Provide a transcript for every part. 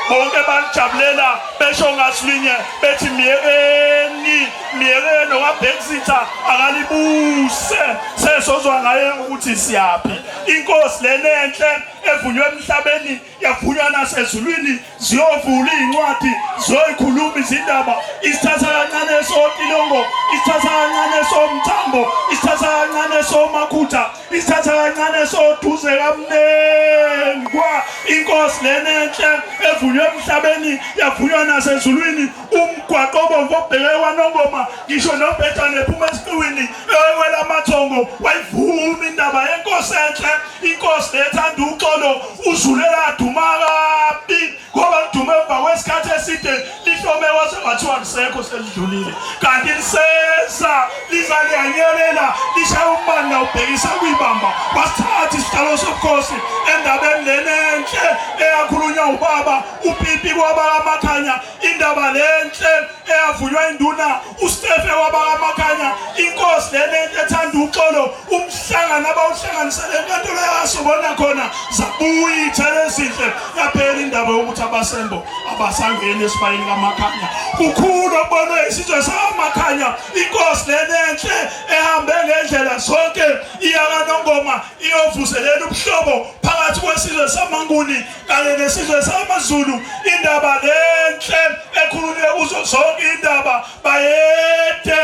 bonke banijabulela besho ngasilinye bethi miyekeni owabhekisitha akalibuse sesozwa ngaye ukuthi siyaphi inkosi lenenhle evunywe emhlabeni yavunywa nasezulwini ziyovula incwadi ziyoyikhuluma izindaba isithatha kancane sotilongo isithatha kancane somthambo isithatha kancane somakhutha isithatha kancane soduze kamnengi kwa inkosi lenenhle evunywe emhlabeni yavunywa nasezulwini umgwaqo obomvu obheke kwaNongoma ngisho noBhethane ephuma esiqiwini ewela amathongo wayivuma indaba yenkosi enhle inkosi lethanda uxolo uzulela aduma kabi ngoba lidume emva kwesikhathi eside lihlome waze wathiwa lisekho selidlulile kanti liseza lizaliyanyelela lishaya umbani nawubhekisa kwibamba wasithatha isihlalo sobukhosi endabeni lenenhle eyakhulunywa ubaba uPipi kwaBamakhanya indaba lenhle eyavunywa induna uStefe kwaBamakhanya inkosi lenenhle ethanda uxolo umhlangano abawuhlanganisele enkantolo yasobona khona zabuya ithele ezinhle yaphela indaba yokuthi abasembo abasangeni esibayeni kaMakhanya kukhulu okubonwe isizwe samakhanya inkosi lenenhle ehambe ngendlela zonke iyakaNongoma iyovuselela ubuhlobo phakathi kwesizwe samaNguni kanye nesizwe samaZulu indaba lenhle ekhulunywe kuzo zonke indaba bayede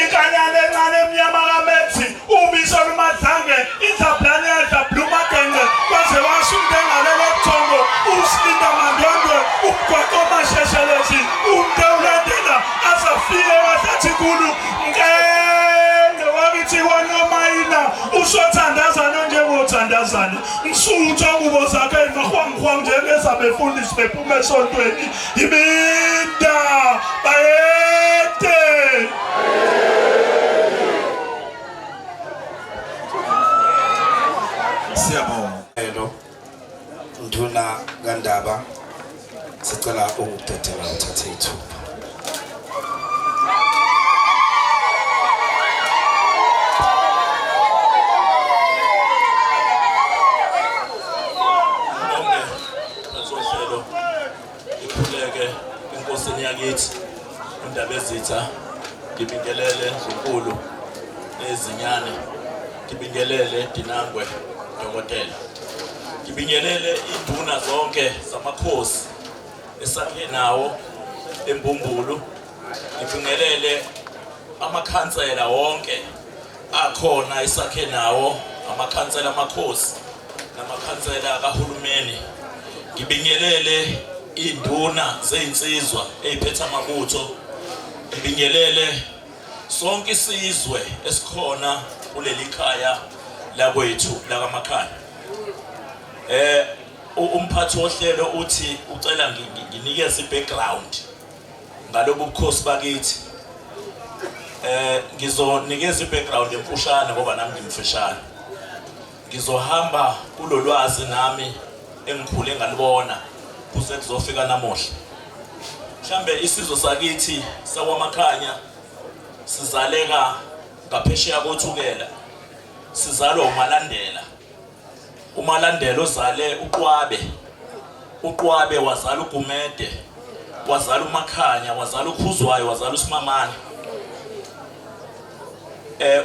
ikanyane encane emnyama kaMethi ubiso lumadlange izablanedla blumagenge kwaze wasumbengalelo buthongo usilinda mandondwe umgwaqo masheshelezi umdewulandela azafike wahlathi kulu ngende wakithi kwanomayina usothandazana njengothandazane msutha kubo zakhe ngahwangihwang njengezabefundisi bephuma esontweni ibinda bayede siyabonga nduna kaNdaba sicela ukuthathela uthathe ithuba inkosini yakithi indaba ezitha ngibingelele Ndunankulu nezinyane ngibingelele Dinangwe dokotela ngibingelele induna zonke zamakhosi esakhe nawo eMBUMBULU ngibingelele amakhansela wonke akhona esakhe nawo amakhansela amakhosi namakhansela kahulumeni ngibingelele induna zezinsizwa eziphethe amabutho ngibingelele sonke isizwe esikhona kuleli khaya lakwethu laKamakhanya umphathi wohlelo uthi ucela nginikeze ibackground ngalobu bukhosi bakithi ngizonikeza ibackground emfushane ngoba nami ngimfishane ngizohamba kulolwazi nami engikhule ngalibona kuze kuzofika namuhla mhlambe isizwe sakithi sakwamakhanya sizaleka ngaphesheya kothukela sizalwa umalandela ozale uqwabe wazala uGumede wazala uMakhanya wazala uKhuzwayo wazala uSimamane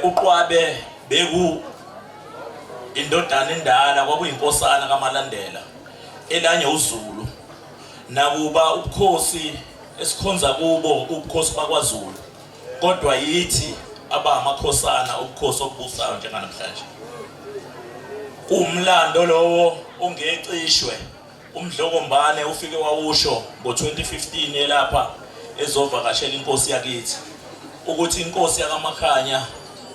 uqwabe beku indodana endala kwakuyinkosana kaMalandela elanye uZulu nakuba ubukhosi esikhonza kubo ubukhosi bakwaZulu kodwa yithi abamakhosana ubukhosi obubusayo njenganamhlanje umlando lowo ongecishwe uMdlokombane ufike wawusho ngo2015 elapha ezovakashela inkosi yakithi ukuthi inkosi yakaMakhanya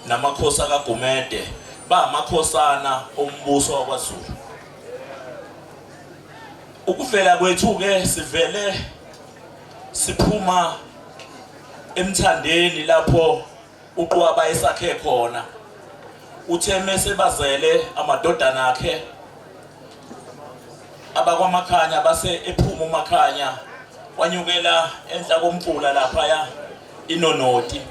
namakhosi akaGumede bamakhosana ombuso wakwaZulu ukuvela kwethu ke sivele siphuma emthandeni lapho uqwaba esakhe khona uthe mase bazele amadodana akhe abakwamakhanya base ephuma uMakhanya wanyukela enhla komfula lapha iNonoti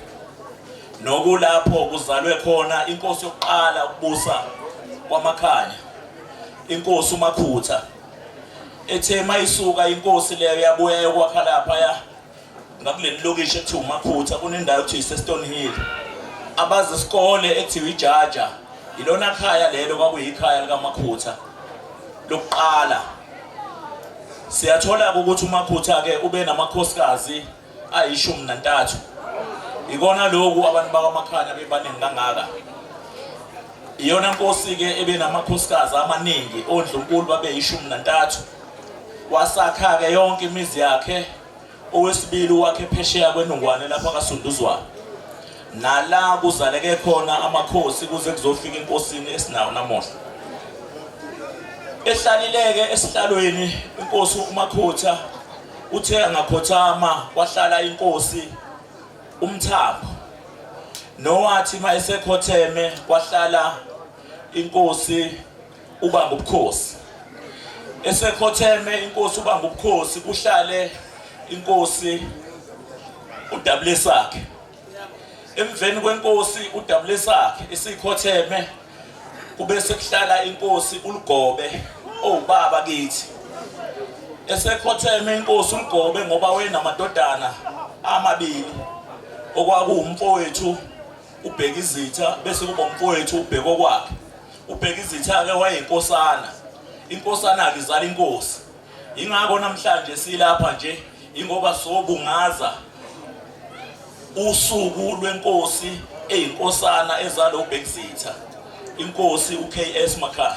nokulapho kuzalwe khona inkosi yokuqala ukubusa kwaMakhanya, inkosi uMakhutha. Ethe mayisuka inkosi leyo yabuya yokwakha lapha ngakuleli lokishi ekuthiwa uMakhutha, kunendawo ekuthiwa iSestone Hill. Abazi isikole ekuthiwa iJaja, ilona khaya lelo kwakuyikhaya likaMakhutha lokuqala. Siyathola ukuthi uMakhutha ke ube namakhosikazi ayi13. Ikona lokhu abantu bakwaMakhanya bebaningi kangaka. Iyona nkosi ke ebe namakhosikazi amaningi, oNdlunkulu babe13. Wasakha ke yonke imizi yakhe. Owesibili wakhe phesheya kwenungwane lapha kaSunduzwana. Nala kuzaleke khona amakhosi kuze kuzofika inkosini esinayo namuhla. Ehlalileke esihlalweni inkosi uMakhutha uthe angakhothama wahlala inkosi uMthambo. Nowathi mayesekhotheme wahlala inkosi uBambubukhosi. Esekhotheme inkosi uBambubukhosi kuhlale inkosi uDabulesakhe. Emveni kwenkosi uDabulesakhe esikhotheme kube sekuhlala inkosi uLugobe obaba kithi. Esekhotheme inkosi uLugobe ngoba wenamadodana amabili okwakuwumfowethu uBhekizitha bese kuba umfowethu uBhekokwakhe. uBhekizitha ke wayeyinkosana. Inkosana ke izala inkosi. Ingakho namhlanje silapha nje ingoba sobungaza usuku lwenkosi eyinkosana ezalo uBhekizitha, inkosi uKS Makhanya,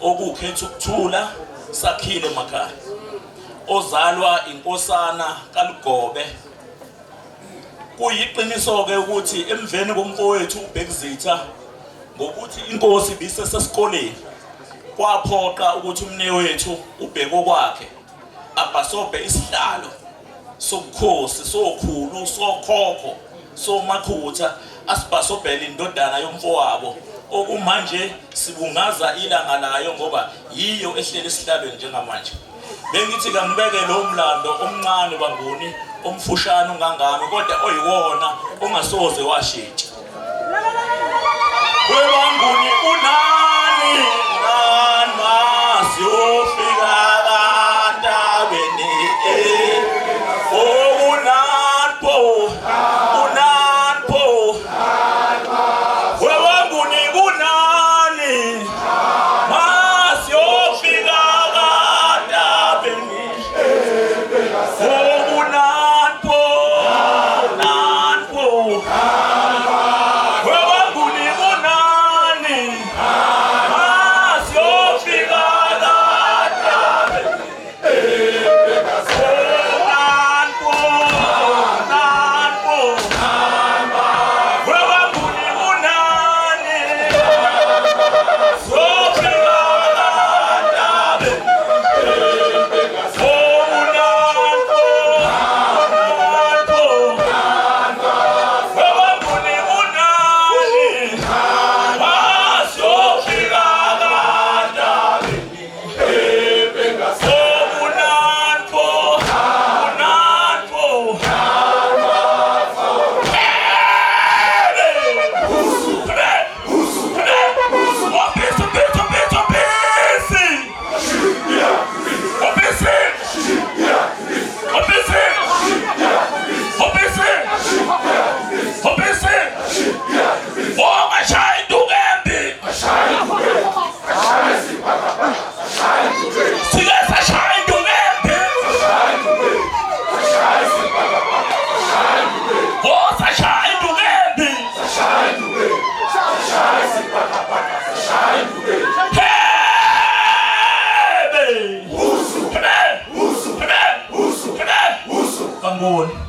okukhetha ukuthula sakhile Makhanya, ozalwa inkosana kaLugobe. Kuyiqiniso ke ukuthi emveni komfowethu uBhekizitha ngokuthi inkosi bisesesikoleni kwaphoqa ukuthi umnewethu uBhekokwakhe abhasobhe isihlalo sobukhosi sokhulu sokhokho soMakhutha asibhasobhele indodana yomfowabo, okumanje sibungaza ilanga layo ngoba yiyo ehlele esihlalweni njengamanje. Bengithi kangibeke lo Umlando omncane banguni omfushane ungangami kodwa oyiwona ongasoze washintsha. Webanguni unani siyofika kantabeni unapho webanguni kunani masiyofika kantabeni unapho webanguni kunani masiyofika Mbongeni.